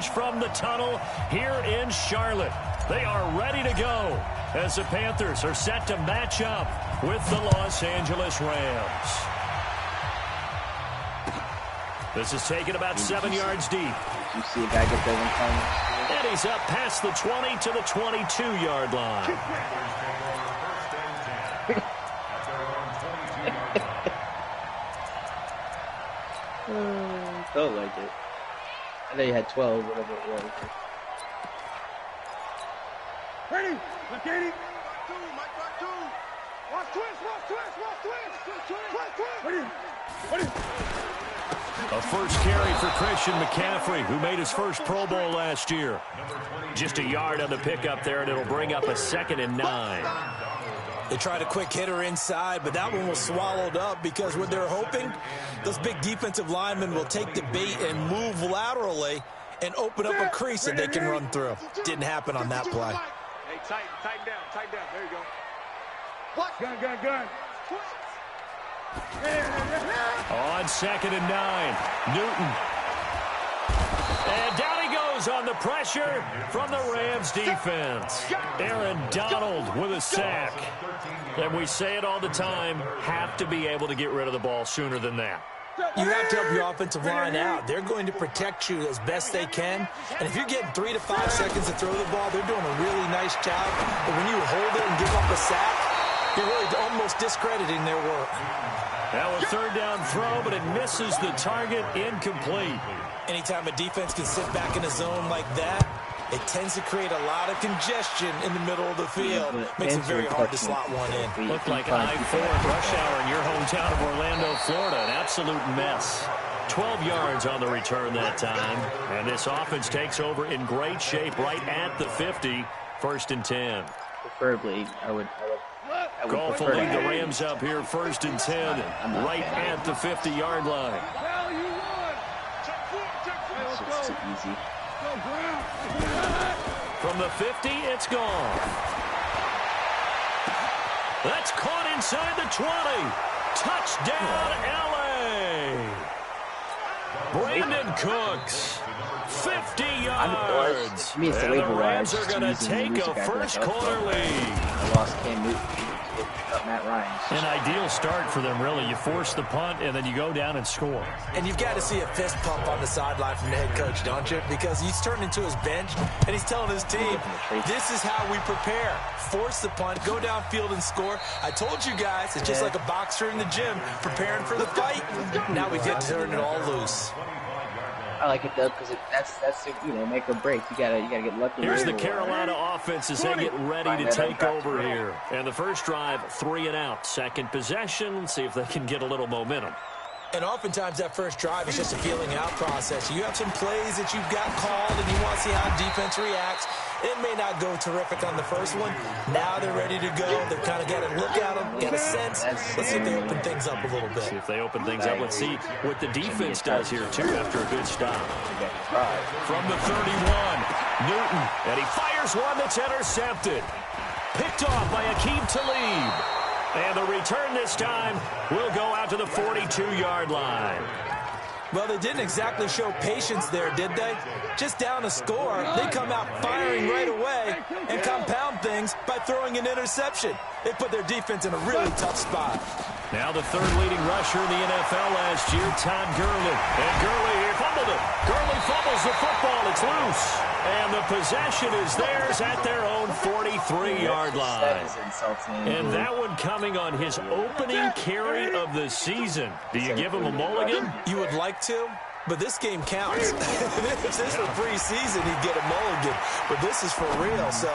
emerge from the tunnel here in Charlotte. They are ready to go as the Panthers are set to match up with the Los Angeles Rams. This is taken about 7 yards deep. You see a guy get there one time? And he's up past the 20 to the 22-yard line. Felt like it. I know you had 12, whatever it was. Ready? Look at him. Mike, 2. Watch twist. Ready? A first carry for Christian McCaffrey, who made his first Pro Bowl last year. Just a yard on the pickup there, and it'll bring up a 2nd and 9. They tried a quick hitter inside, but that one was swallowed up because what they're hoping, those big defensive linemen will take the bait and move laterally and open up a crease that they can run through. Didn't happen on that play. Hey, tighten down. There you go. What? Gun. On 2nd and 9, Newton. And down he goes on the pressure from the Rams defense. Aaron Donald with a sack. And we say it all the time, have to be able to get rid of the ball sooner than that. You have to help your offensive line out. They're going to protect you as best they can. And if you're getting 3 to 5 seconds to throw the ball, they're doing a really nice job. But when you hold it and give up a sack, you're really almost discrediting their work. Now a 3rd down throw, but it misses the target, incomplete. Anytime a defense can sit back in a zone like that, it tends to create a lot of congestion in the middle of the field. Makes it very hard to slot one in. Looked like I-4 rush hour in your hometown of Orlando, Florida. An absolute mess. 12 yards on the return that time. And this offense takes over in great shape right at the 50. 1st and 10. Preferably, I would Goff will lead the Rams up here 1st and 10, right at the 50-yard line. It's too easy. From the 50, it's gone. That's caught inside the 20. Touchdown, L.A. Brandon Cooks, 50 yards. And the Rams are going to take a first-quarter lead. I lost Cam Newton. Matt Ryan. An ideal start for them, really. You force the punt, and then you go down and score. And you've got to see a fist pump on the sideline from the head coach, don't you? Because he's turned into his bench, and he's telling his team, this is how we prepare. Force the punt, go downfield and score. I told you guys, it's just like a boxer in the gym preparing for the fight. Now we get to turn it all loose. I like it though because that's make or break. You gotta get lucky. Here's the Carolina offense as they get ready to take over here. And the first drive, 3 and out. Second possession. See if they can get a little momentum. And oftentimes that first drive is just a feeling out process. You have some plays that you've got called and you want to see how defense reacts. It may not go terrific on the first one. Now they're ready to go. They've kind of got a look at them, got a sense. Let's see if they open things up a little bit. See if they open things up. Let's see what the defense does here, too, after a good stop. From the 31, Newton, and he fires one that's intercepted. Picked off by Akeem Talib. And the return this time will go out to the 42-yard line. Well, they didn't exactly show patience there, did they? Just down a score, they come out firing right away and compound things by throwing an interception. They put their defense in a really tough spot. Now the 3rd leading rusher in the NFL last year, Todd Gurley. And Gurley here fumbled it. Gurley fumbles the football. It's loose. And the possession is theirs at their own 43-yard line. And that one coming on his opening carry of the season. Do you give him a mulligan? You would like to, but this game counts. If this were preseason, he'd get a mulligan. But this is for real, so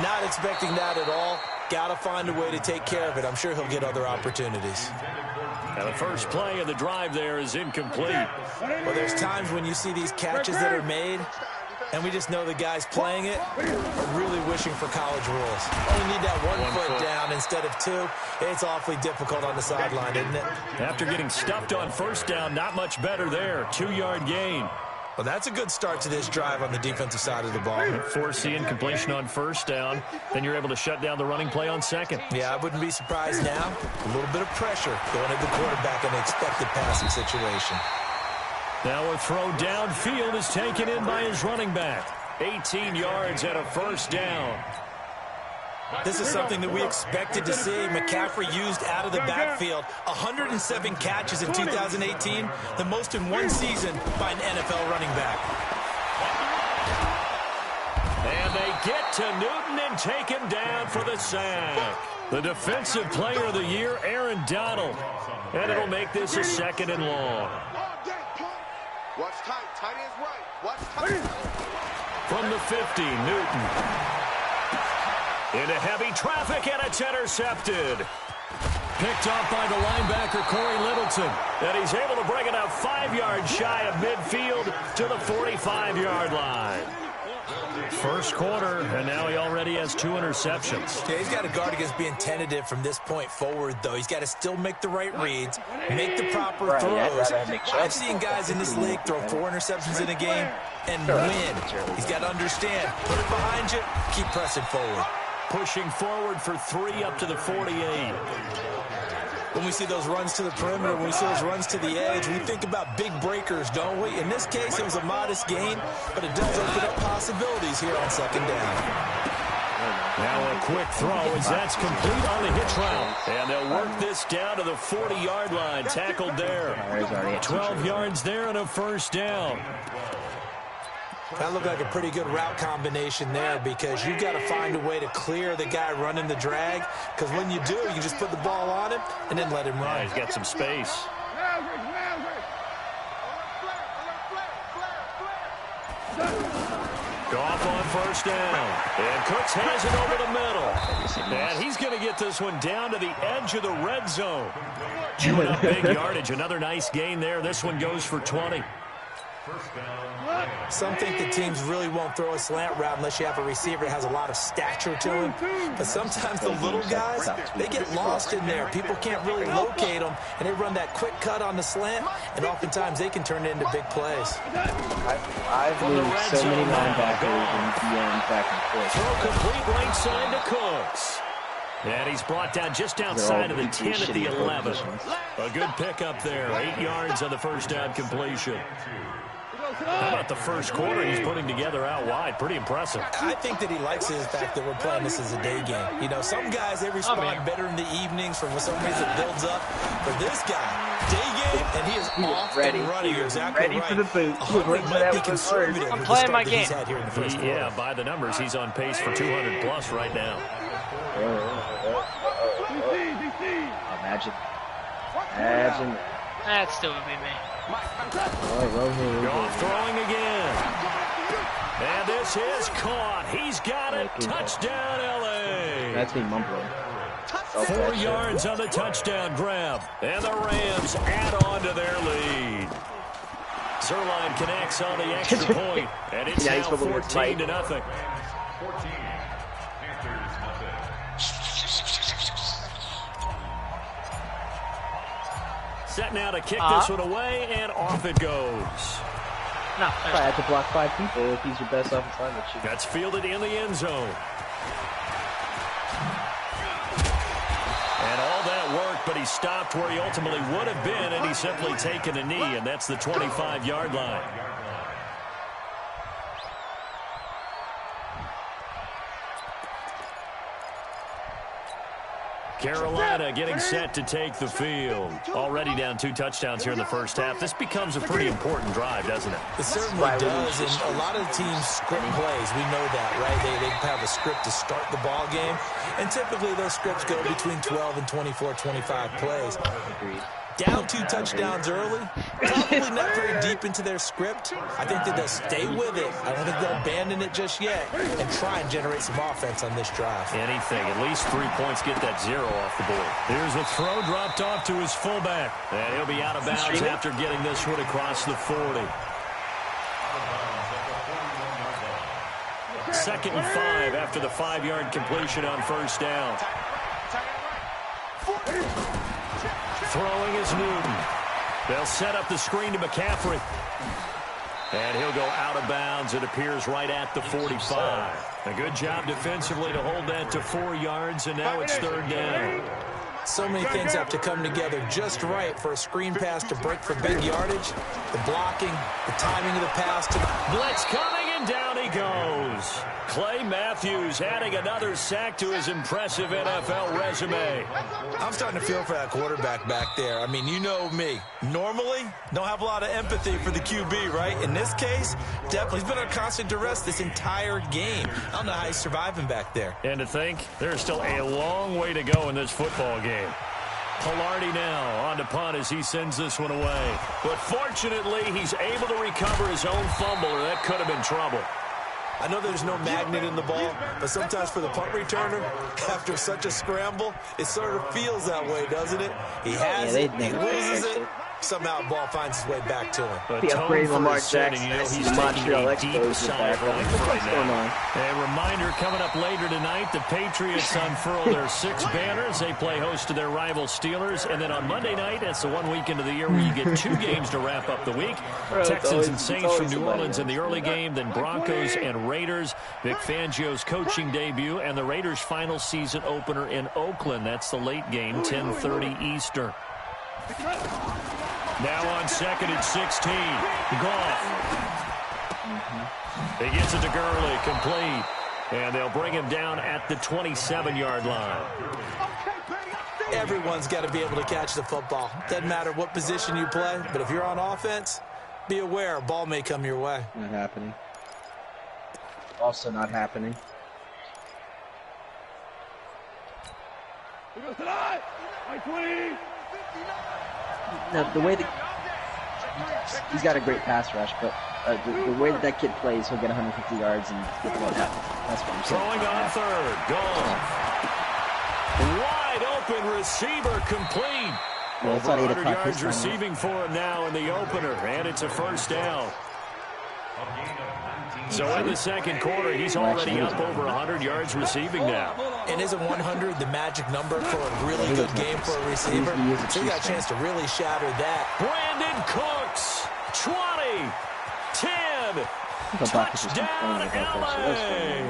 not expecting that at all. Got to find a way to take care of it. I'm sure he'll get other opportunities. Now the first play of the drive there is incomplete. Well, there's times when you see these catches that are made, and we just know the guys playing it are really wishing for college rules. Only need that one foot down instead of 2. It's awfully difficult on the sideline, isn't it? After getting stuffed on first down, not much better there. 2-yard gain. Well, that's a good start to this drive on the defensive side of the ball. Force the incompletion on first down. Then you're able to shut down the running play on second. Yeah, I wouldn't be surprised now. A little bit of pressure going at the quarterback in an expected passing situation. Now a throw downfield is taken in by his running back. 18 yards and a first down. This is something that we expected to see. McCaffrey used out of the backfield. 107 catches in 2018, the most in one season by an NFL running back. And they get to Newton and take him down for the sack. The Defensive Player of the Year, Aaron Donald. And it'll make this a 2nd and long. Watch tight. Tight ends right. Watch tight. From the 50, Newton. Into heavy traffic, and it's intercepted. Picked off by the linebacker, Corey Littleton. And he's able to bring it up 5 yards shy of midfield to the 45-yard line. First quarter, and now he already has 2 interceptions. Yeah, he's got to guard against being tentative from this point forward, though. He's got to still make the right reads, make the proper throws. I've seen guys in this league throw 4 interceptions in a game and win. He's got to understand, put it behind you, keep pressing forward. Pushing forward for 3 up to the 48. When we see those runs to the perimeter, when we see those runs to the edge, we think about big breakers, don't we? In this case, it was a modest gain, but it does open up possibilities here on 2nd down. Now a quick throw as that's complete on the hitch route. And they'll work this down to the 40-yard line. Tackled there. 12 yards there and a first down. That looked like a pretty good route combination there because you've got to find a way to clear the guy running the drag, because when you do, you just put the ball on him and then let him run. Yeah, he's got some space. Goff on first down. And Cooks has it over the middle. And he's going to get this one down to the edge of the red zone. Chewing up big yardage. Another nice gain there. This one goes for 20. Some think that teams really won't throw a slant route unless you have a receiver that has a lot of stature to him. But sometimes the little guys, they get lost in there. People can't really locate them, and they run that quick cut on the slant, and oftentimes they can turn it into big plays. I've moved so many linebackers and DMs back and forth. Throw complete right side to Cooks. And he's brought down just outside of the 10 at the 11. A good pickup there. 8 yards on the first down completion. How about the first quarter he's putting together out wide? Pretty impressive. I think that he likes the fact that we're playing this as a day game. You know, some guys, they respond better in the evenings for some reason it builds up. For this guy, day game, and he is off ready. and running. You're exactly ready right. for the boot. Might be conservative. I'm playing my game. Yeah, by the numbers, he's on pace for 200-plus right now. Imagine. That still would be me. Goff throwing again. And this is caught. He's got it. Touchdown, L.A. That's me mumbling. 4 yards on the touchdown grab. And the Rams add on to their lead. Zerline connects on the extra point. And it's now 14-0. Set now to kick this one away, and off it goes. No, I had to block 5 people if he's your best offensive lineman. That's fielded in the end zone. And all that work, but he stopped where he ultimately would have been, and he's simply taken a knee, and that's the 25-yard line. Carolina getting set to take the field. Already down 2 touchdowns here in the first half. This becomes a pretty important drive, doesn't it? It certainly does, and a lot of the teams script plays. We know that, right? They have a script to start the ball game, and typically those scripts go between 12 and 24, 25 plays. Down 2 touchdowns early, probably not very deep into their script. I think that they'll stay with it. I don't think they'll abandon it just yet and try and generate some offense on this drive. Anything, at least 3 points, get that 0 off the board. Here's a throw dropped off to his fullback. And he'll be out of bounds after getting this one across the 40. 2nd and 5 after the 5-yard completion on first down. Throwing is Newton. They'll set up the screen to McCaffrey. And he'll go out of bounds. It appears right at the 45. A good job defensively to hold that to 4 yards, and now it's 3rd down. So many things have to come together just right for a screen pass to break for big yardage. The blocking, the timing of the pass to the blitz coming, and down he goes. Clay Matthews adding another sack to his impressive NFL resume. I'm starting to feel for that quarterback back there. I mean, you know me. Normally, don't have a lot of empathy for the QB, right? In this case, definitely. He's been under constant duress this entire game. I don't know how he's surviving back there. And to think, there's still a long way to go in this football game. Pilardi now on to punt as he sends this one away. But fortunately, he's able to recover his own fumble, or that could have been trouble. I know there's no magnet in the ball, but sometimes for the punt returner, after such a scramble, it sort of feels that way, doesn't it? He has it, he loses it. Somehow the ball finds its way back to him. Be upgrading Lamar Jackson. He's taking a deep sigh of relief right now. A reminder coming up later tonight, the Patriots unfurl their 6 banners. They play host to their rival Steelers. And then on Monday night, it's the 1 weekend of the year where you get 2 games to wrap up the week. Texans and Saints from New Orleans in the early game, then Broncos and Raiders. Vic Fangio's coaching debut, and the Raiders' final season opener in Oakland. That's the late game, 10:30 Eastern. Now on 2nd and 16. Goff. He gets it to Gurley, complete. And they'll bring him down at the 27-yard line. Everyone's got to be able to catch the football. Doesn't matter what position you play, but if you're on offense, be aware a ball may come your way. Not happening. Also not happening. Now, the way that he's got a great pass rush, but the way that kid plays, he'll get 150 yards and get the ball down. That's what I'm saying. Throwing on 3rd. Goal. Wide open receiver, complete. Well, Over 100 yards receiving for him now in the opener, and it's a 1st down. So in the 2nd quarter, he's already up over 100 yards receiving now. And isn't 100 the magic number for a really good game for a receiver? So you got a chance to really shatter that. Brandon Cooks, 20, 10, touchdown LA.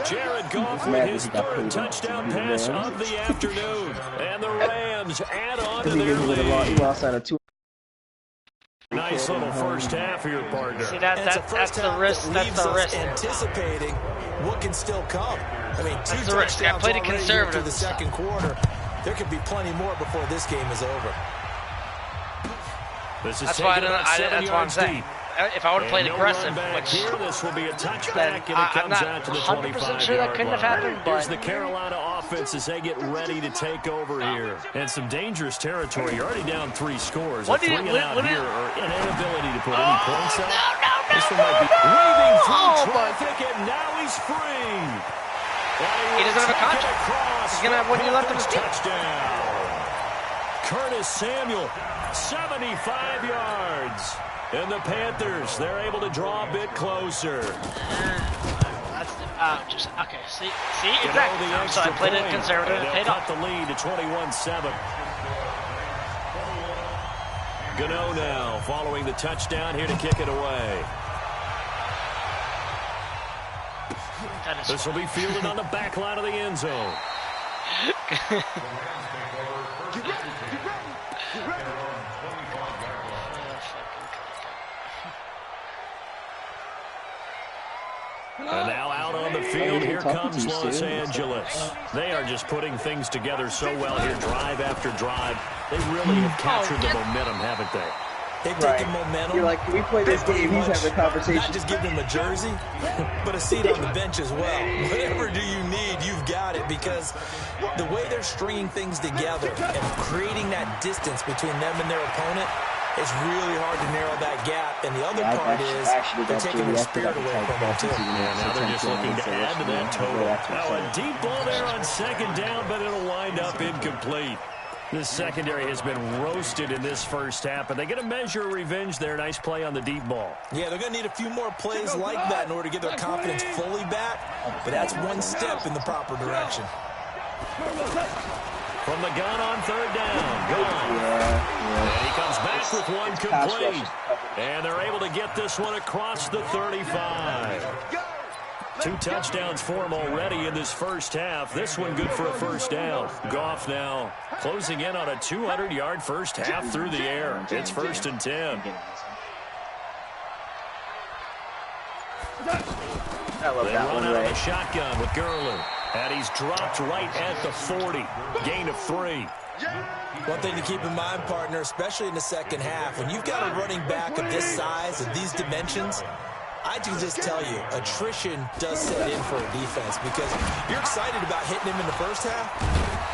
Jared Goff with his 3rd touchdown pass of the afternoon. And the Rams add on to their lead. Nice little first half for your partner. See, that's the risk. That's the risk. Anticipating what can still come. I mean, 2 touchdowns played it already conservative through the 2nd quarter. There could be plenty more before this game is over. This is that's why that's what I'm saying. Deep. If I would have played aggressive, which here, this will be a touchback, and it comes out to the 25-yard sure that couldn't have happened. Here's the Carolina offense as they get ready to take over here. And some dangerous territory. You're already down 3 scores. A 3 and out here, or an inability to put any points up. This one might be weaving through traffic, and now he's free. He doesn't have a contract. He's going to have 1 year left of his touchdown. Curtis Samuel, 75 yards. And the Panthers, they're able to draw a bit closer. Okay, see, exactly. So I played it conservative. It paid off. The lead to 21-7. Gano now following the touchdown here to kick it away. This will be fielded on the back line of the end zone. And now out on the field, here comes Los Angeles. They are just putting things together so well here, drive after drive. They really have captured the momentum, haven't they? They've taken momentum. You're like, can we play this game? He's having a conversation. Not just give them a jersey, but a seat on the bench as well. Whatever do you need, you've got it, because the way they're stringing things together and creating that distance between them and their opponent, it's really hard to narrow that gap. And the other part is they're taking their spirit away from them, too. Yeah, now they're just looking to add to that total. Now a deep ball there on 2nd down, but it'll wind up incomplete. This secondary has been roasted in this first half, but they get a measure of revenge there. Nice play on the deep ball. Yeah, they're going to need a few more plays like that in order to get their confidence fully back, but that's one step in the proper direction. From the gun on 3rd down. And he comes back with one complete. And they're able to get this one across the 35. 2 touchdowns for him already in this first half. This one good for a first down. Goff now closing in on a 200-yard first half through the air. It's 1st and 10. I love They that run one, out of Ray. the shotgun with Gurley. And he's dropped right at the 40. Gain of 3. One thing to keep in mind, partner, especially in the second half, when you've got a running back of this size and these dimensions, I can just tell you, attrition does set in for a defense because you're excited about hitting him in the first half.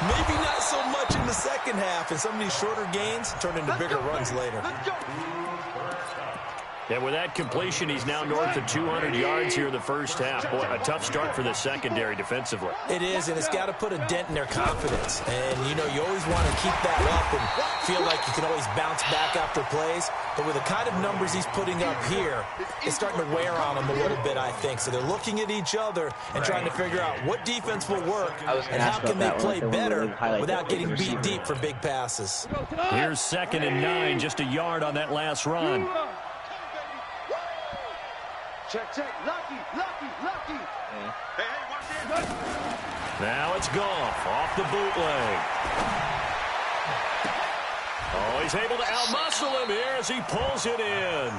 Maybe not so much in the second half, and some of these shorter gains turn into bigger runs later. And with that completion, he's now north of 200 yards here in the first half. Boy, a tough start for the secondary defensively. It is, and it's got to put a dent in their confidence. And, you know, you always want to keep that up and feel like you can always bounce back after plays. But with the kind of numbers he's putting up here, it's starting to wear on them a little bit, I think. So they're looking at each other and trying to figure out what defense will work and how can they play better without getting beat deep for big passes. Here's 2nd and 9, just a yard on that last run. Check. Lucky. Yeah. Hey, watch it. Now it's Goff off the bootleg. Oh, he's able to outmuscle him here as he pulls it in.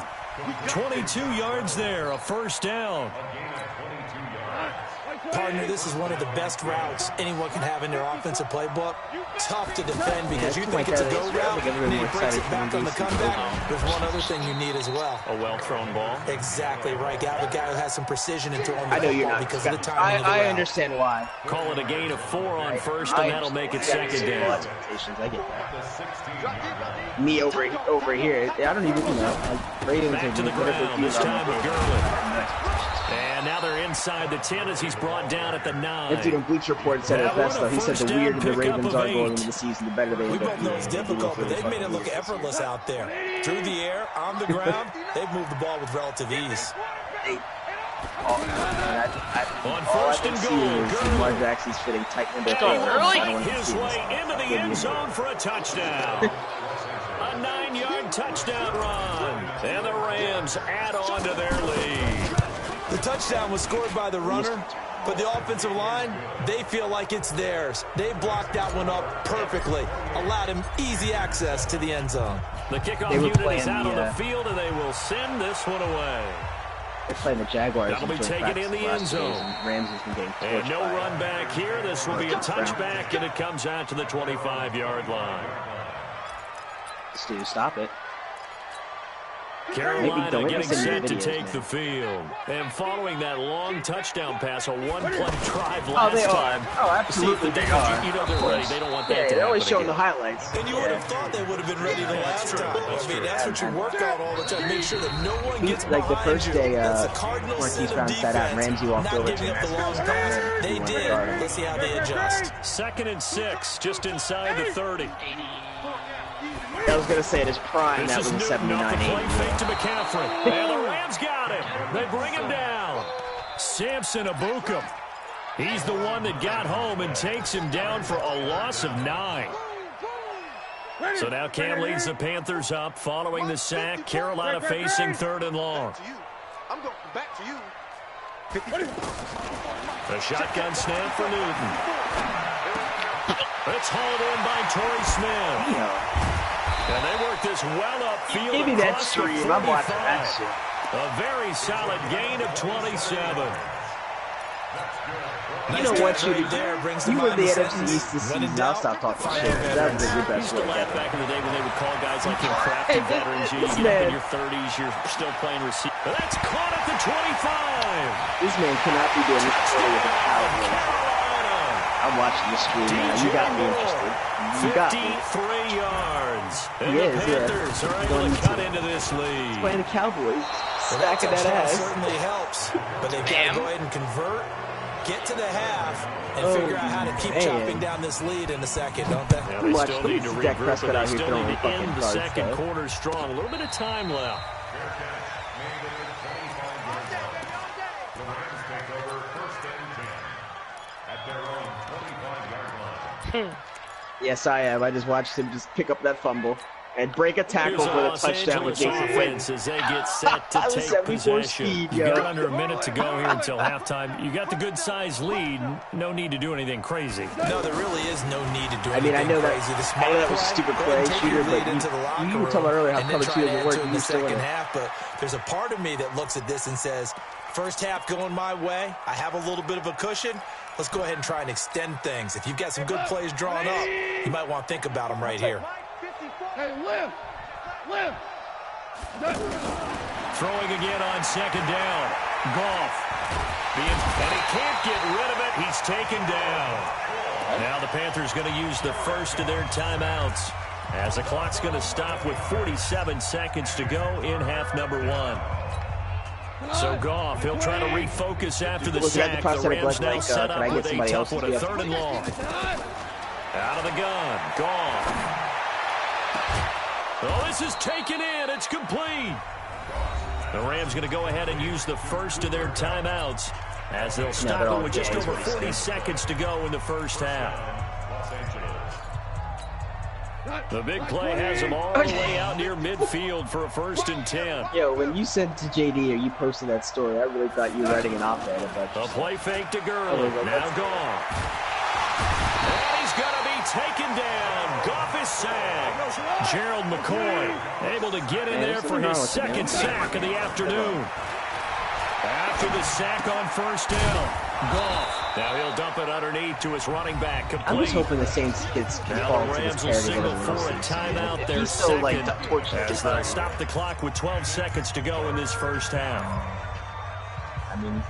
22 yards there, a first down. Partner, this is one of the best routes anyone can have in their offensive playbook. Tough to defend because you think it's a go route, and then he breaks it back on the comeback. There's one other thing you need as well. A well-thrown ball. Exactly right. Got a guy who has some precision in throwing the I know you're football not. because of the timing of the route. I understand why. Call it a gain of 4 on first, and that'll make it 2nd down. I get that. Me over here, I don't even know. Back to the ground, this time with Gurley. And now they're inside the 10 as he's brought down at the 9. That dude on Bleacher Report said it best, though. He said the weirder the Ravens are going into the season, the better they We end up both know it's difficult, but they've made it look effortless out there. Through the air, on the ground, they've moved the ball with relative ease. On 1st and goal, Lamar Jackson's fitting tight into his way into the end zone for a touchdown. A 9-yard touchdown run. And the Rams add on to their lead. The touchdown was scored by the runner, but the offensive line, they feel like it's theirs. They blocked that one up perfectly, allowed him easy access to the end zone. The kickoff unit is out on the field, and they will send this one away. They're playing the Jaguars. That'll be taken in the end zone. Rams has been getting torched. And no run back here. This will be a touchback, and it comes out to the 25-yard line. Stu, stop it. Carolina getting set to take the field. And following that long touchdown pass, a one-play drive last time. Oh, absolutely they are. You know they're ready. They don't want that to happen. They're always showing the highlights. And you would have thought they would have been ready the last time. I mean, that's what you work on all the time. Make sure that no one gets behind you. Like the first day, Marquise Brown sat out, and Ramsey walked over to him. They did. Let's see how they adjust. 2nd and 6, just inside the 30. I was going to say at his prime, that was a 79-8. Play fake to McCaffrey. And the Rams got it. They bring him down. Samson Abukum. He's the one that got home and takes him down for a loss of 9. So now Cam leads the Panthers up following the sack. Carolina facing 3rd and long. I'm going back to you. A shotgun snap for Newton. It's hauled in by Torrey Smith. And they work this well upfield. Give me that stream. I'm watching that shit. A very solid gain of 27. You know what you do? You were the NFC East this season. I'll stop talking shit. That was your best work. Laugh back in the day when they would call guys like him crafty veterans. You get up in your 30s, you're still playing receiver. That's caught at the 25. This man cannot be doing this with a Cowboys. I'm watching the stream now. You got me interested. You got me. 53 yards. And the Panthers are able to cut into this lead. He's playing the Cowboys. Stacking that ass. Certainly helps. But they've got to go ahead and convert, get to the half, and figure out how to keep chopping down this lead in a second, don't they? Yeah, they still need to regroup, but they still need to end the second quarter strong. A little bit of time left. Yes, I am. I just watched him just pick up that fumble. And break a tackle for the touchdown with Jason Witten. As they get set to take possession. You got under a minute to go here until halftime. You got the good-sized lead. No need to do anything crazy. No, there really is no need to do anything crazy. I know that was a stupid play, shooter, but you were talking about earlier how cover 2 doesn't work in the second half. But there's a part of me that looks at this and says, first half going my way. I have a little bit of a cushion. Let's go ahead and try and extend things. If you've got some good plays drawn up, you might want to think about them right here. Hey, lift! Throwing again on second down. Goff. And he can't get rid of it. He's taken down. Now the Panthers going to use the first of their timeouts as the clock's going to stop with 47 seconds to go in half number 1. So Goff, he'll try to refocus after the sack. The Rams now set up with a tough one, a 3rd and long. Out of the gun. Goff. Oh, this is taken in. It's complete. The Rams going to go ahead and use the first of their timeouts as they'll stop it with just over 40 seconds to go in the first half. The big play has them all the way out near midfield for a 1st and 10. Yo, when you said to JD or you posted that story, I really thought you were writing an op-ed about the play fake to Gurley. Now gone. And he's going to be taken down. Goff is sacked. Gerald McCoy able to get in there for his 2nd sack of the afternoon. After the sack on 1st down, Goff. Now he'll dump it underneath to his running back. Complete. I'm just hoping the Saints gets now the Rams will signal for a timeout. Their second as they'll stop the clock with 12 seconds to go in this first half. I mean,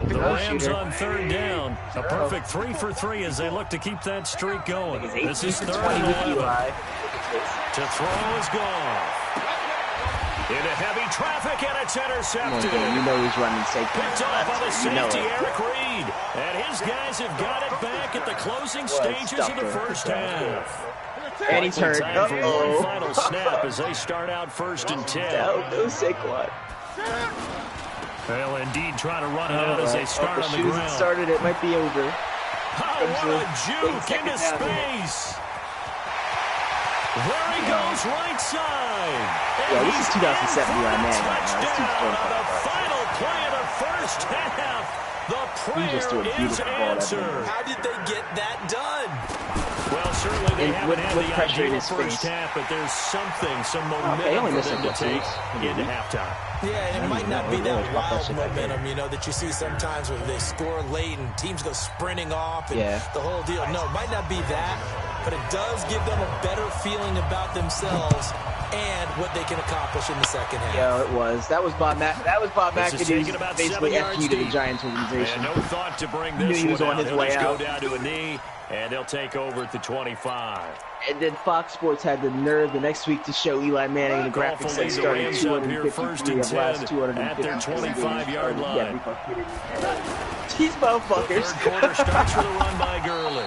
the Rams on 3rd down. A perfect 3 for 3 as they look to keep that streak going. This is 3rd and 11. To throw is Goff. Into heavy traffic, and it's intercepted. You know he's running safety. Picked off by the safety, Eric Reed. And his guys have got it back at the closing stages of the first half. And he's hurt. Time for one final snap as they start out 1st and 10. No, Saquon. They'll indeed try to run it out as they start on the ground. Started, it might be over. Oh, what a juke into space. There he goes, right side. Yeah, this is 2007 Eli Manning right now. Touchdown on the final play of the first half. The prayer is answered. How did they get that done? Well, certainly they haven't had the ideal first half, but there's some momentum for them to take into halftime. Yeah, and it might not be that wild momentum, you know, that you see sometimes when they score late and teams go sprinting off and the whole deal. No, it might not be that, but it does give them a better feeling about themselves and what they can accomplish in the second half. Yeah, it was. That was Bob McAdoo's basically F you to the Giants organization. And no thought to bring this one out. He'll just go down to a knee, and they'll take over at the 25. And then Fox Sports had the nerve the next week to show Eli Manning the graphics that started 253 of last 250 at their 25-yard line. These motherfuckers. Third quarter starts with a run by Gurley.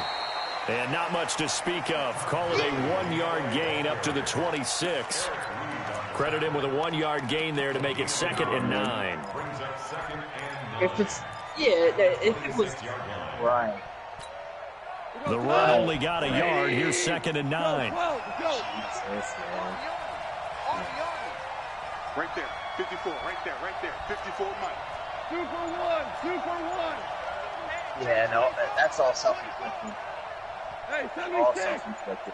And not much to speak of. Call it a 1-yard gain up to the 26. Credit him with a 1-yard gain there to make it 2nd and 9. If it was right. The run only got a yard. Here's 2nd and 9. Jesus, man. Right there, 54, right there, 54 Mike. 2 for 1. Yeah, no, that's all self-inflicted. Hey, all self-inflicted.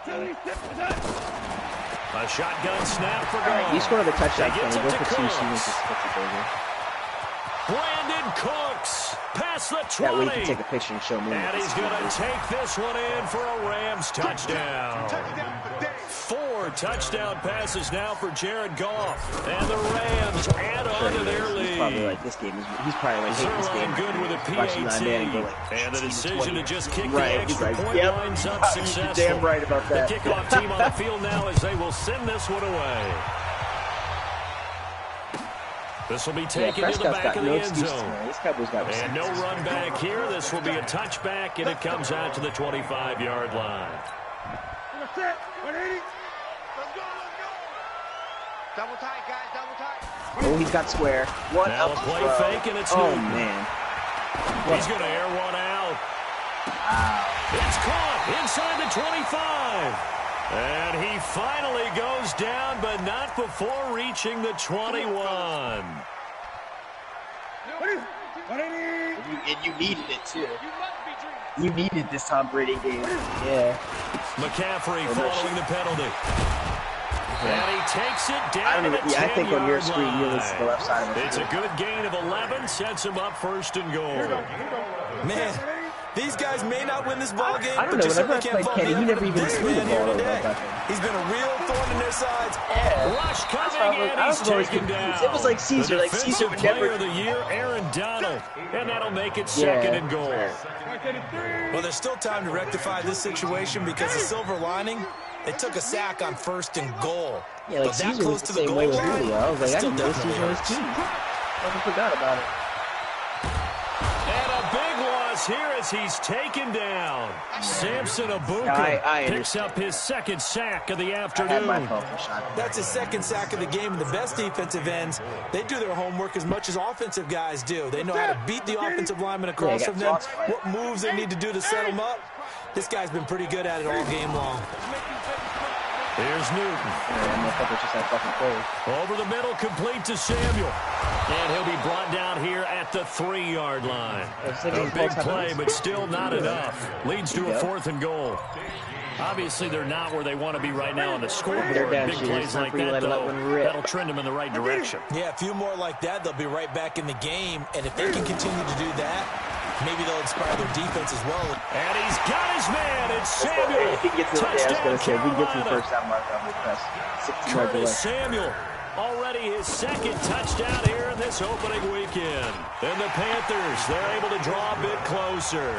A shotgun snap for Goff. You scored the touchdown. Go for 2 seasons. Brandon Cooks past the 20. That way you can take a picture and show me. And he's going to take this one in for a Rams touchdown. 4 touchdown passes now for Jared Goff. And the Rams add on to their lead. He's probably like this game. He's probably like this game. Good with a PAT. And the decision to just kick the extra point lines up successful. You're damn right about that. The kickoff team on the field now as they will send this one away. This will be taken to the back of the end zone. And no run back here. This will be a touchback, and it comes out to the 25-yard line. Double tight, guys, double tight. Oh, he's got square. What now a play fake, and it's Newton. Man. He's going to air one out. It's caught inside the 25. And he finally goes down, but not before reaching the 21. And you needed it, too. You needed this Tom Brady game. Yeah. McCaffrey following the penalty. And he takes it down to the 10-yard line. I think on your screen, you'll see the left side of it. It's a good gain of 11, sets him up first and goal. Man, these guys may not win this ball game, I don't but know. you Whenever I certainly can't played Kenny, he never even threw the ball today. He's been a real thorn in their sides. Rush coming in, he's taken down. It was like Caesar. Like Caesar would never. Player of the year, Aaron Donald. And that'll make it second and goal. Well, there's still time to rectify this situation because the silver lining, they took a sack on 1st and goal. Yeah, like but that Caesar close was to the the same goal way with line, Julio. I was like, I still can go Caesar on his team. I forgot about it. And a big loss here as he's taken down. Samson Abuka picks up his second sack of the afternoon. That's his second sack of the game, and the best defensive ends, they do their homework as much as offensive guys do. They know how to beat the offensive lineman across from them, what moves they need to do to set them up. This guy's been pretty good at it all game long. Here's Newton. Over the middle, complete to Samuel. And he'll be brought down here at the 3-yard line. A big play, but still not enough. Leads to a 4th and goal. Obviously, they're not where they want to be right now on the scoreboard. Big plays like that, though, that'll trend them in the right direction. Yeah, a few more like that, they'll be right back in the game. And if they can continue to do that, maybe they'll inspire their defense as well. And he's got his man. It's Samuel. If he gets to the first down mark, I'll be impressed. 16 yards away. Samuel, already his second touchdown here in this opening weekend. And the Panthers, they're able to draw a bit closer.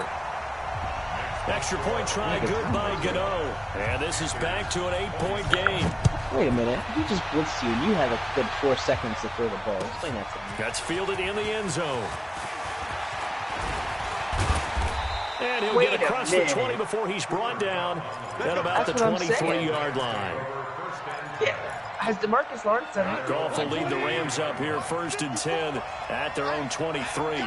Extra point try good by Gano. And this is back to an 8-point game. Wait a minute. He just blitzed you, and you had a good 4 seconds to throw the ball. Explain that to me. That's fielded in the end zone. And he'll get across the 20 before he's brought down at about the 23-yard line. Yeah. Has DeMarcus Lawrence done it? Goff will lead the Rams up here 1st and 10 at their own 23.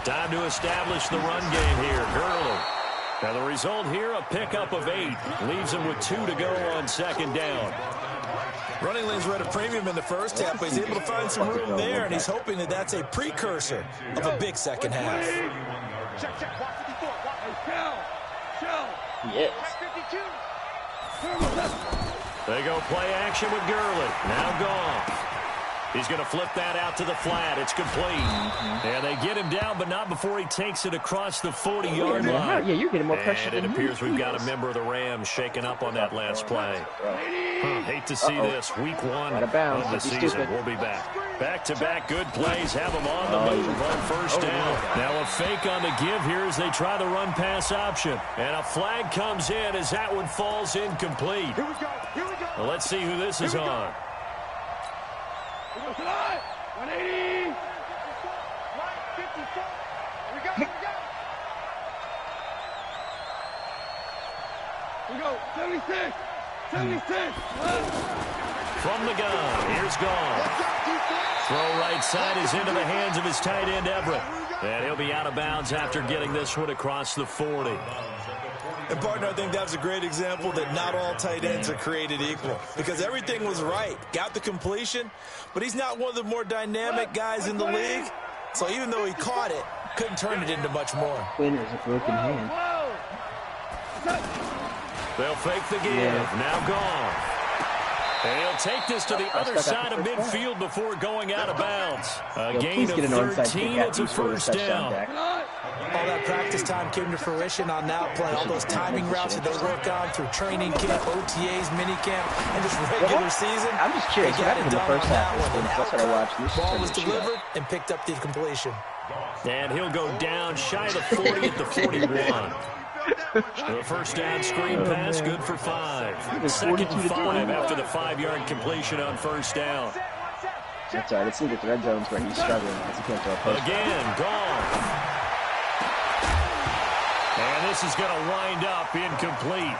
Time to establish the run game here. Gurley. Now the result here, a pickup of 8. Leaves him with 2 to go on 2nd down. Running lanes were at a premium in the first half, but he's able to find some room there, and he's hoping that that's a precursor of a big second half. Yes. They go play action with Gurley. Now Goff. He's going to flip that out to the flat. It's complete. And they get him down, but not before he takes it across the 40-yard line. Yeah, you're getting more pressure and it appears we've got a member of the Rams shaking up on that last play. Hate to see this. Week 1 of the season. We'll be back. Back-to-back good plays have them on the move on 1st down. Now a fake on the give here as they try the run-pass option. And a flag comes in as that one falls incomplete. Well, let's see who this is on. 180. 54. We go. 76. 76. From the gun, here's Goff. Throw right side is into the hands of his tight end, Everett. And he'll be out of bounds after getting this one across the 40. And, partner, I think that was a great example that not all tight ends are created equal because everything was right. Got the completion, but he's not one of the more dynamic guys in the league. So even though he caught it, couldn't turn it into much more. Winner's a broken hand. They'll fake the give. Now Goff. And he'll take this to the other side of midfield before going out of bounds. A gain of 13. It's a 1st down. All that practice time came to fruition on that play. All those timing routes that they work on through training camp, OTAs, minicamp, and just regular season. I'm just curious. They got it done on that one. That's what I watched. Ball was delivered and picked up the completion. And he'll go down shy of the 40 at the 41. The 1st down screen pass, good for 5. 2nd and 5 after the 5-yard completion on 1st down. That's all right. It seems that the red zone's where he's struggling because he can't throw a post. Again, Goff. And this is going to wind up incomplete.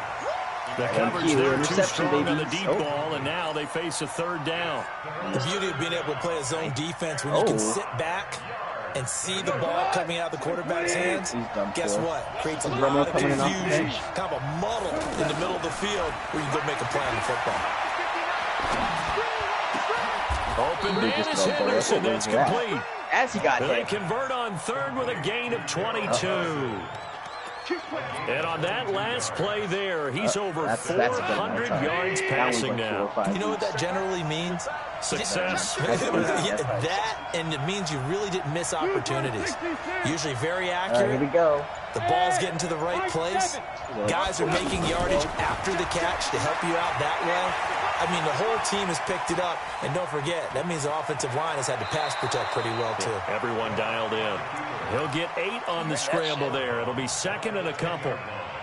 The coverage there too strong on the deep ball, and now they face a 3rd down. The beauty of being able to play a zone defense when you can sit back and see the ball coming out of the quarterback's hands, guess what? Creates a lot of confusion, kind of a muddle in the middle of the field where you go make a play on the football. Open man is Henderson. That's complete. As he got They hit. convert on third with a gain of 22. And on that last play there, he's over 400 yards passing now. You know what that generally means? Success. That, and it means you really didn't miss opportunities. Usually very accurate. Here we go. The ball's getting to the right place. Guys are making yardage after the catch to help you out that way. I mean, the whole team has picked it up. And don't forget, that means the offensive line has had to pass protect pretty well, too. Everyone dialed in. He'll get 8 on the scramble there. It'll be second and a couple.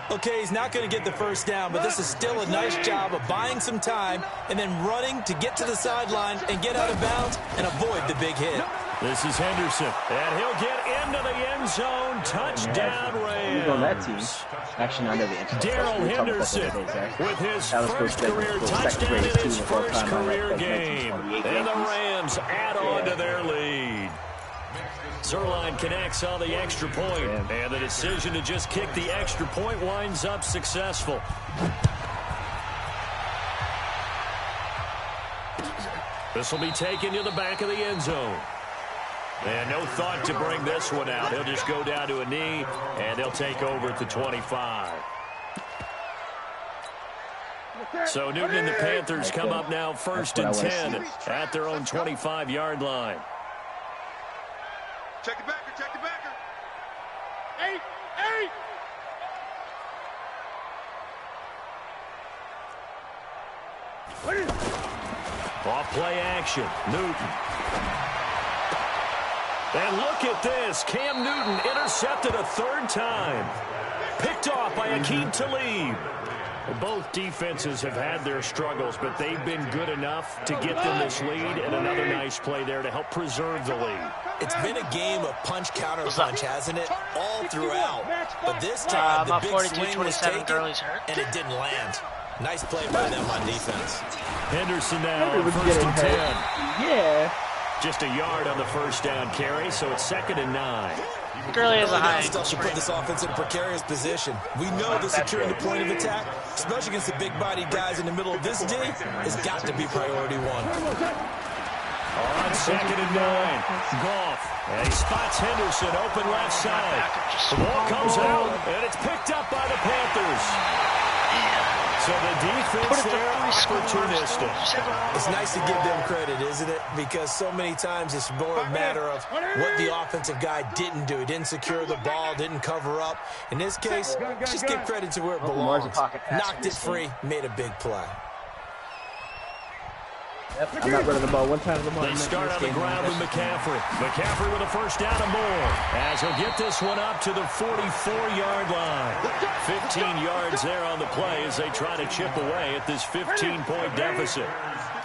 Okay, he's not going to get the first down, but this is still a nice job of buying some time and then running to get to the sideline and get out of bounds and avoid the big hit. This is Henderson, and he'll get into the end zone. Touchdown, Rams. Who's on that team? Actually, not the end zone. Darrell Henderson with his first career touchdown in his first career game. And the Rams add on to their lead. Zerline connects on the extra point, and the decision to just kick the extra point winds up successful. This will be taken to the back of the end zone. And no thought to bring this one out. He'll just go down to a knee, and they'll take over at the 25. So Newton and the Panthers come up now first and 10 at their own 25-yard line. Check the backer, check the backer. 8, 8. Off play action, Newton. And look at this. Cam Newton intercepted a third time. Picked off by Aqib Talib. Both defenses have had their struggles, but they've been good enough to get them this lead, and another nice play there to help preserve the lead. It's been a game of punch-counter-punch, hasn't it? All throughout. But this time, the big swing was taken, and it didn't land. Nice play by them on defense. Henderson now on first and 10. Yeah. Just a yard on the first down carry, so it's second and 9. Gurley is a high stuff to put this offense in a precarious position. We know that securing the point of attack, especially against the big-bodied guys in the middle of this D, has got to be priority one. On second and 9, Goff. And he spots Henderson open left side. The ball comes out, and it's picked up by the Panthers. So the defense there, opportunistic. It's nice to give them credit, isn't it? Because so many times it's more a matter of what the offensive guy didn't do. He didn't secure the ball, didn't cover up. In this case, just give credit to where it belongs. Knocked it free, made a big play. Yep, I'm not running the ball one time in the morning. They start on the ground with McCaffrey. McCaffrey with a first down and more, as he'll get this one up to the 44-yard line. 15 yards there on the play as they try to chip away at this 15-point deficit.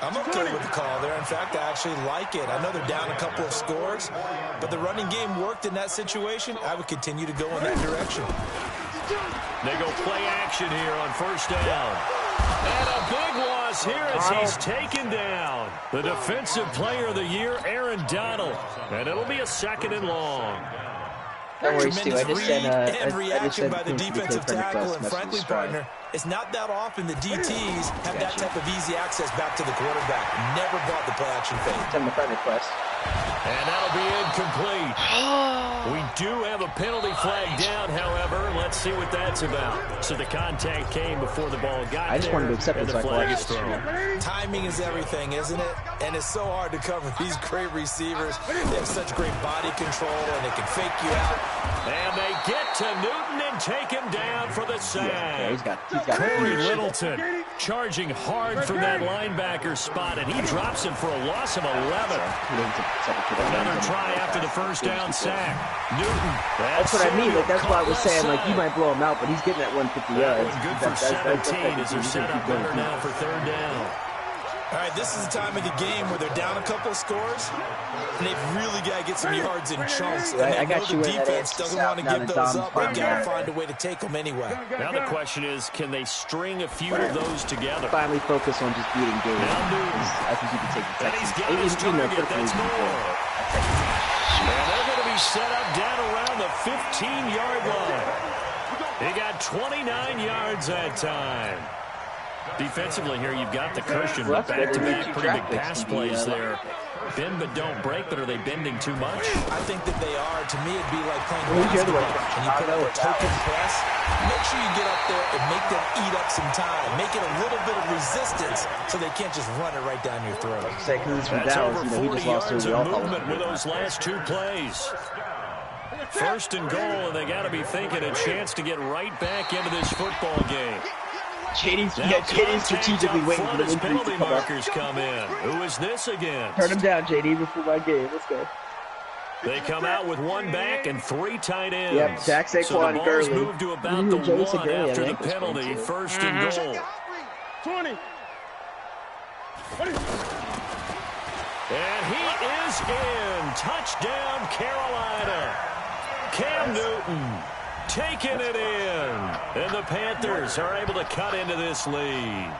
I'm okay with the call there. In fact, I actually like it. I know they're down a couple of scores, but the running game worked in that situation. I would continue to go in that direction. They go play action here on first down. And a big loss here as he's taken down. The defensive player of the year, Aaron Donald. And it'll be a second and long. Don't worry, Stu. I just said, and reaction by the defensive tackle, and frankly, partner, it's not that often the DTs have that type of easy access back to the quarterback. Never bought the play-action fake. Send the friend request. And that'll be incomplete. We do have a penalty flag down, however. Let's see what that's about. So the contact came before the ball got there. I just wanted to accept and it the so flag I is thrown. Timing is everything, isn't it? And it's so hard to cover these great receivers. They have such great body control, and they can fake you out. And they get to Newton and take him down for the sack. Yeah, he's got Corey Littleton charging hard from that linebacker spot, and he drops him for a loss of 11. Another try after the first down sack. Newton. That's what I mean. Like, that's why I was saying, like, you might blow him out, but he's getting at 150 yards. Good for 17 as they're set up better now for third down. All right, this is the time of the game where they're down a couple of scores, and they've really got to get some yards in chunks. And I got you. The defense doesn't want to give those up. They've got to find a way to take them anyway. Now the question is, can they string a few of those together? Finally focus on just beating games. Now Newton. I think you can take the And he's got his target. That's more. And they're going to be set up down around the 15-yard line. He got 29 yards that time. Defensively here, you've got the cushion with back-to-back pretty big pass plays there. Bend but don't break, but are they bending too much? I think that they are. To me, it'd be like playing basketball. And you put up a token press, make sure you get up there and make them eat up some time. Make it a little bit of resistance so they can't just run it right down your throat. That's over 40 yards of movement with those last two plays. First and goal, and they got to be thinking a chance to get right back into this football game. JD's strategically waiting for the penalty markers come in. Who is this again? Turn him down, JD, before my game. Let's go. They come out with one back and three tight ends. Yep, Zach Saquon, so the ball's Gurley. moved to about the one after the penalty. First and goal. 20. And he is in. Touchdown, Carolina. Cam Newton taking it in. And the Panthers are able to cut into this lead.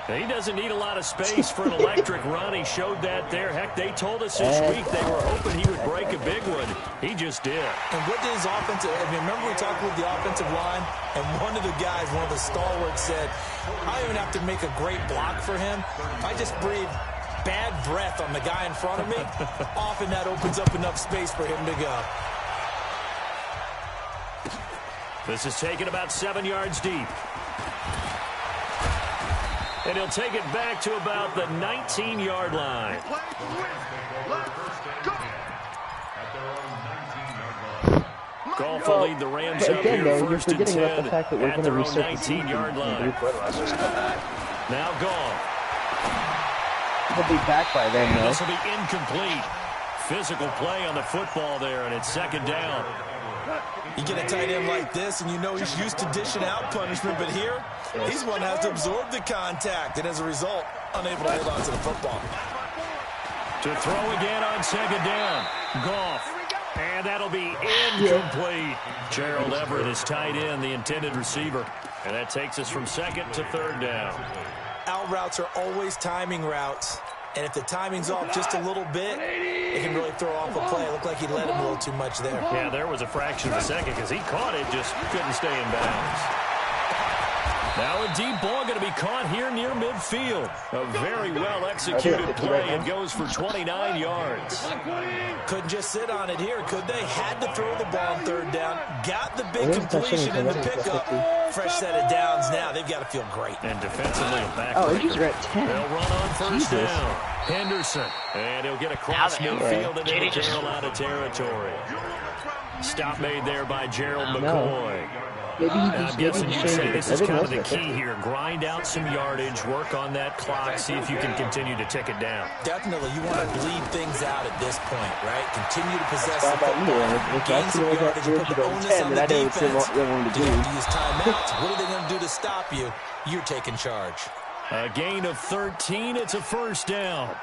He doesn't need a lot of space for an electric run. He showed that there. Heck, they told us this week they were hoping he would break a big one. He just did. And what did his offensive, I mean, remember we talked with the offensive line, and one of the guys, one of the stalwarts said, I don't even have to make a great block for him. I just breathe bad breath on the guy in front of me. Often that opens up enough space for him to go. This is taken about 7 yards deep. And he'll take it back to about the 19-yard line. Goff will lead the Rams up here first and 10 at their own 19-yard line. Now Goff. He'll be back by then, though. This will be incomplete. Physical play on the football there, and it's second down. You get a tight end like this, and you know he's used to dishing out punishment, but here, he's one that has to absorb the contact, and as a result, unable to hold on to the football. To throw again on second down. Goff. And that'll be incomplete. Gerald Everett is tight end, the intended receiver. And that takes us from second to third down. Out routes are always timing routes. And if the timing's off just a little bit, it can really throw off a play. It looked like he let him a little too much there. Yeah, there was a fraction of a second because he caught it, just couldn't stay in bounds. Now a deep ball going to be caught here near midfield. A very well-executed play. It goes for 29 yards. Couldn't just sit on it here, could they? Had to throw the ball on third down. Got the big completion in the pickup. Fresh set of downs now. They've got to feel great. And defensively a back. Oh, he's at 10. They'll run on first down. Henderson. And he'll get across midfield and into Carolina territory. Stop made there by Gerald McCoy. Maybe he I'm guessing you'd say this is kind of the key here. Grind out some yardage, work on that clock, see if you can continue to tick it down. Definitely. You want to bleed things out at this point, right? Continue to possess the football. Gain some yardage, put the onus on the defense. Do you have to use timeouts? What are they going to do to stop you? You're taking charge. A gain of 13. It's a first down.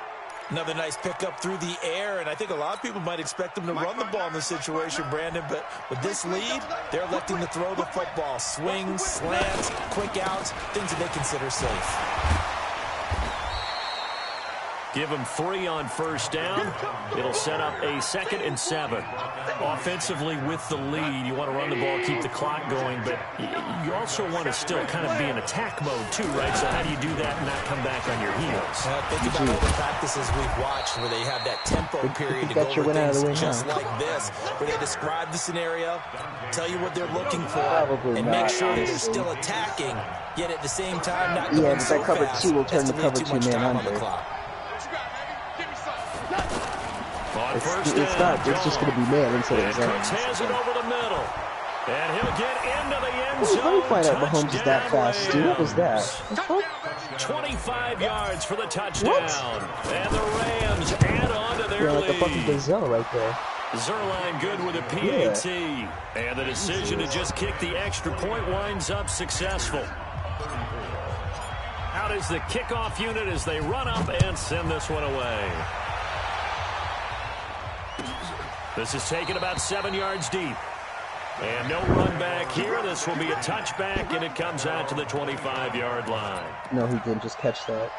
Another nice pickup through the air, and I think a lot of people might expect them to run the ball in this situation, Brandon, but with this lead, they're electing to throw the football. Swings, slants, quick outs, things that they consider safe. Give them 3 on first down. It'll set up a 2nd and 7. Offensively with the lead, you want to run the ball, keep the clock going, but you also want to still kind of be in attack mode too, right? So how do you do that and not come back on your heels? Think about all the practices we've watched where they have that tempo period to go over things just like this, where they describe the scenario, tell you what they're looking for, and make sure that they're still attacking, yet at the same time not going so fast. Cover 2 will turn the cover 2 man under. It's just going to be man instead of zone. Cooks has it over the middle. And he'll get into the end zone. Let me find out Mahomes is that fast, dude. What was that? 25 yards for the touchdown. What? And the Rams add on to their lead. Like a fucking gazelle right there. Zerline good with a PAT. And the decision to just kick the extra point winds up successful. Out is the kickoff unit as they run up and send this one away. This is taken about 7 yards deep. And no run back here. This will be a touchback, and it comes out to the 25-yard line. No, he didn't just catch that.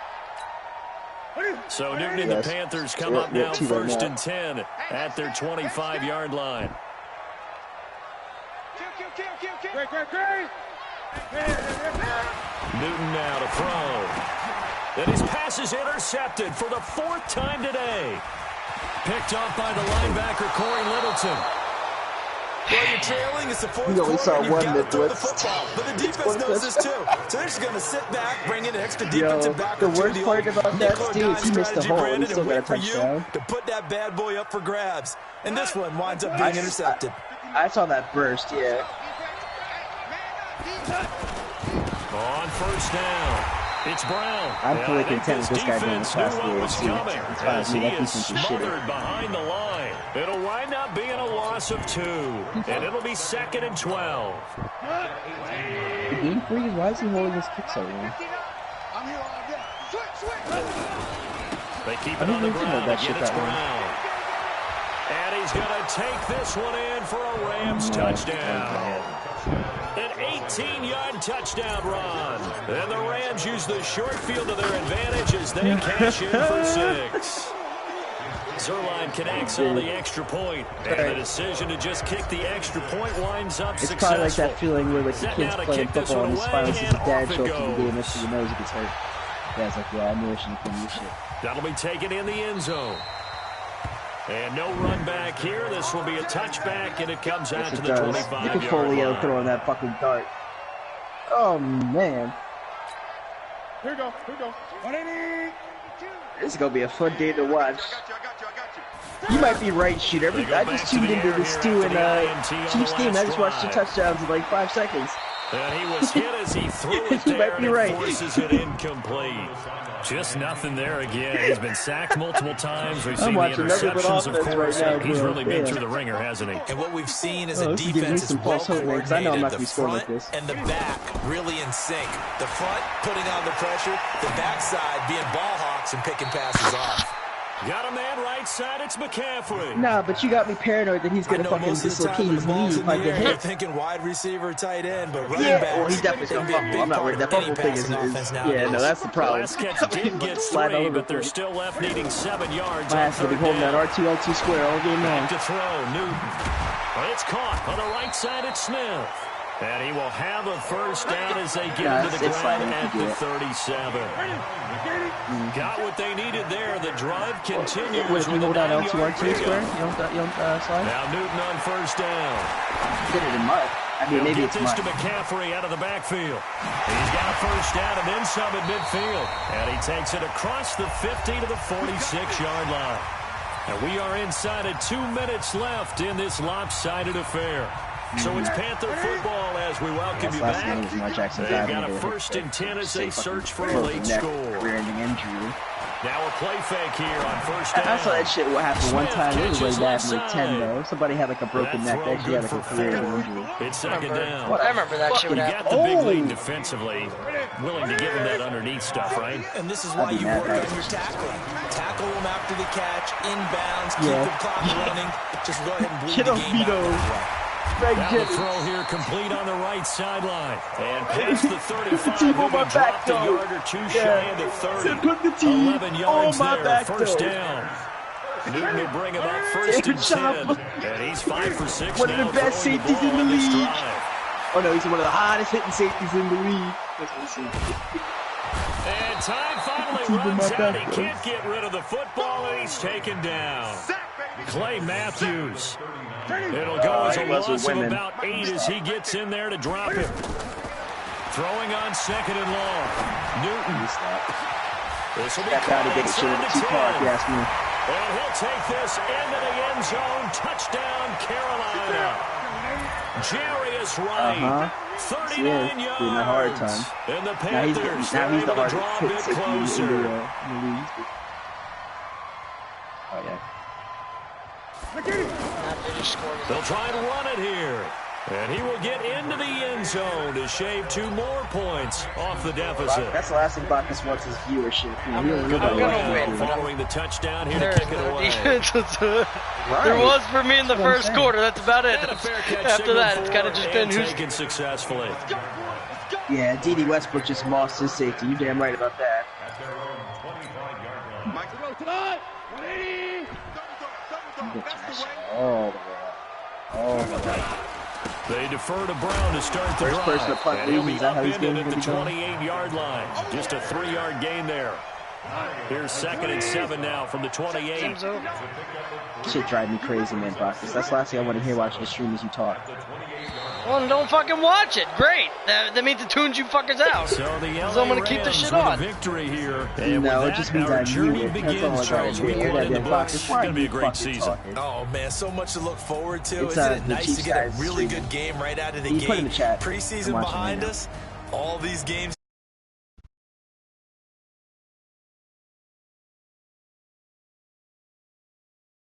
So Newton and the Panthers come up now 1st and 10 at their 25-yard line. Newton now to throw. And his pass is intercepted for the 4th time today. Picked up by the linebacker, Corey Littleton. Well, you're trailing. It's the 4th We only saw quarter. one You've got to throw the blitz. football. But the defense knows this too. So they're just going to sit back, bring in an extra defensive back. The worst part about that, Stu, is he missed a hole. He still got a touchdown. To put that bad boy up for grabs. And this one winds up being intercepted. I saw that burst, yeah. On 1st down, it's Brown. I'm fully content with this guy being the fast knew what was coming as he is shit. smothered behind the line. It'll wind up being a loss of 2, and it'll be 2nd and 12. The game freeze, why is he holding his kick so long? They keep it on the ground. Again, it's Brown. And he's going to take this one in for a Rams touchdown. An 18-yard touchdown run. And the Rams use the short field to their advantage as they cash in for 6. Zerline connects on the extra point, and the decision to just kick the extra point winds up it's successful. Probably like that feeling where like the kid's playing football and his finally sees his dad show up to the game after he knows he gets hurt. Yeah, it's like, yeah, I knew I shouldn't have done this shit. That'll be taken in the end zone. And no run back here. This will be a touchback, and it comes out to the 25-yard line. Look at Folio throwing that fucking dart. Oh, man. Here we go. 180. This is going to be a fun day to watch. You might be right, Shooter. I just tuned into this Stu and Chiefs game. I just watched 2 touchdowns in like 5 seconds. And he was hit as he threw it You there, might be and right. it forces it incomplete. Just nothing there again. He's been sacked multiple times. We've seen the interceptions, of course. Right now, He's really been through the ringer, hasn't he? And what we've seen is a this gives me defense is some well false hope, man, 'cause I know I'm not coordinated. gonna be The scoring front like this. and the back really in sync. The front putting on the pressure, the backside being ball hawks and picking passes off. Got a man right side, it's McCaffrey. Nah, but you got me paranoid that he's gonna fucking dislocate his knee if I get You're hit. thinking wide receiver, tight end, but running Yeah, back. well, he definitely gonna fumble. I'm not worried. That fumble thing is yeah, no, that's the problem. Last catch did get 3, but they're still left needing 7 yards. My ass will be holding that R2L2 square all game long. Back to throw, Newton. It's caught on the right side, it's Smith. And he will have a first down as they get him to the ground at the 37. Got what they needed there. The drive continues. What, if you hold down L2 R2 square? You don't slide? Now Newton on first down. Did it in mud. I mean, maybe it's this mud. to McCaffrey out of the backfield. He's got a first down and then some at midfield. And he takes it across the 50 to the 46-yard line. And we are inside of 2 minutes left in this lopsided affair. So it's Panther football as we welcome you back. They've got a 1st and 10 as they search for a late score. Career-ending injury. Now a play fake here on first down. I saw that shit happened one time. It was way back in like 10 though. Somebody had like a broken neck. They actually had like a career-ending injury. It's 2nd down. I remember that shit would You happen. got the big lead defensively, willing to give him that underneath stuff, right? And this is why you work on your tackling. Tackle them after the catch, inbounds, keep the clock running. Just go ahead and bleed the game out. Now the throw here complete on the right sideline. And past the 35, team will on my be back, dropped a though. yard or two shy of the 30. Put the team 11 yards on my there, back, first though. down. Newton will bring him up 1st and 10. And he's 5 for 6 One of now, the best throwing safeties ball in the on this league. drive. Oh no, he's one of the hottest hitting safeties in the league. That's what we see. And time finally Keep him runs up out. back, He though. can't get rid of the football, and he's taken down. Clay Matthews. It'll go as a loss of about 8 as he gets in there to drop him. Throwing on 2nd and long. Newton. This will be That guy to get it shit too far, if you ask me. and he'll take this into the end zone. Touchdown, Carolina. Jarius Wright. 39 yards. Doing a hard time. And the Now Panthers he's are the able to hardest draw a hit bit safety in closer. the league. Oh yeah. They'll try and run it here. And he will get into the end zone to shave 2 more points off the deficit. That's the last thing Bacchus wants is viewership. I'm gonna win. Following the touchdown here There's to kick it no away. defense. There was for me in the first quarter. That's about it. And a fair catch After that, signal it's kind of for just been and who's taken successfully. Yeah, D.D. Westbrook just lost his safety. You damn right about that. All the way up. All the way up. They defer to Brown to start the First person to punt leads. Is that how these games at the going? 28-yard line. Just a 3-yard gain there. Here's 2nd and 7 now from the 28. Shit drive me crazy, man, Bacchus. That's the last thing I want to hear watching the stream as you talk. Well, don't fucking watch it. Great. That means it tunes you fuckers out. So the LA I'm gonna keep this shit Rams on. with a victory here. And No, with it just that, means our I journey mute it. That's all I begins, gotta Charles. do. Week Hear 1 that in the damn books. Bacchus. It's Why going to be you a great fucking season. talking? Oh, man, so much to look forward to. It's, Isn't it the nice Chiefs to get a guys really streaming. good game right out of the You put it in gate? the chat. Preseason I'm watching behind right now. us. All these games